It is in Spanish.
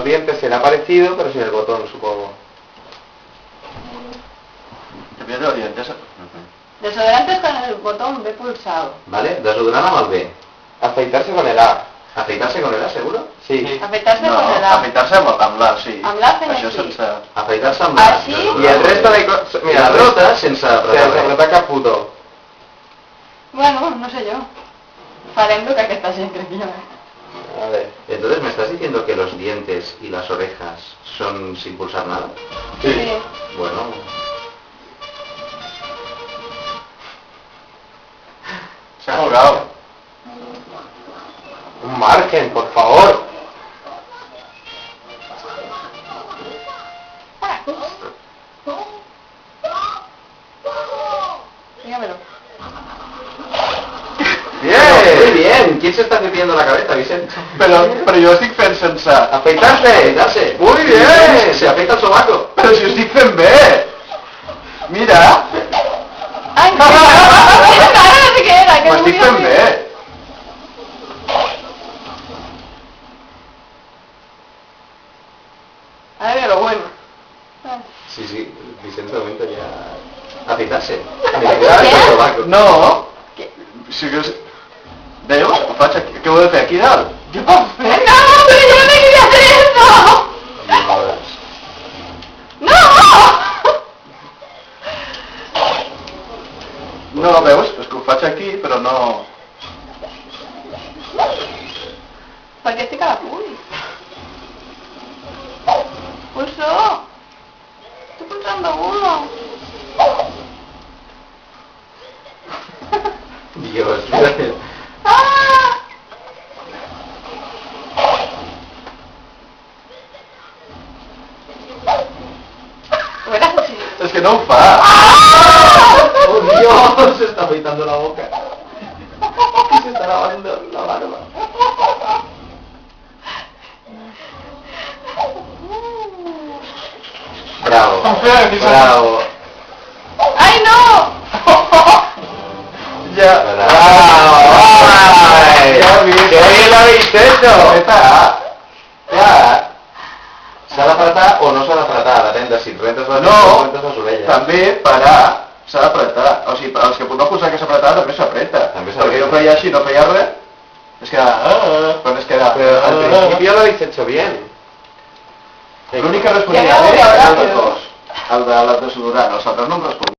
dientes se le ha parecido, pero sin el botón, supongo. Cepillo de dientes. Desodorantes con el botón B pulsado. Vale, desodorant amb el B. Afeitarse con el A. Afeitar-se con el A, seguro? Sí. Afeitarse No, con el A. afeitar-se amb l'A, sí. Amb l'A fent Això així. sense... Afeitar-se amb l'A. Així? Y el resto de cosas... I la rota sense apretar Sense res. apretar cap puto. Bueno, no sé yo. Farem lo que aquesta gent crec jo. A ver. Entonces, ¿me estás diciendo que los dientes y las orejas son sin pulsar nada? Sí. Bueno... Se ha colgado. Un margen, por favor. Dígamelo. Bien. Muy bien. ¿Quién se está cepillando la cabeza, Vicente? Però jo estic fent sense... Afeitarse. Afeitarse. Muy bien. Se afeita el sobaco. Però si ho estic fent bé! Mira! Ai, no sé què era, que Ho estic fent bé! A ver, lo bueno. Sí, sí. Vicente de momento ya... Afeitarse. Què? Afeitarse el sobaco. No! Què? Si que... Veus? Ho faig aquí. Què ho he de fer aquí dalt? Què ho puc fer? No, pero yo no me quería hacer eso. No. No, veus? És que ho faig aquí, però no... ¿Por qué estic a la punt? Pulso. Estoy pulsando uno. Dios, mira. ¡Ah! Ho era així. És que no ho fa! ¡Oh, Dios! Se está afeitando la boca. Y se está lavando la barba. Bravo. Bravo. ¡Ay, no! Ja... Bravo. Ay, Ja ho he vist. ¡Qué bien lo habéis hecho! Eta, ja. S'ha d'apretar o no s'ha d'apretar? Depèn de si et rentes les No, o rentes les orelles. també parar s'ha d'apretar. O sigui, els que no posar que s'apretar també s'apreta. També s'apreta. Perquè jo feia així, no feia res. Es queda... Quan es queda... Pero al principio lo habéis hecho bien. L'únic que responia Ja bé veu, era el ja de veu. dos. El de la desodorant, els altres no em responia.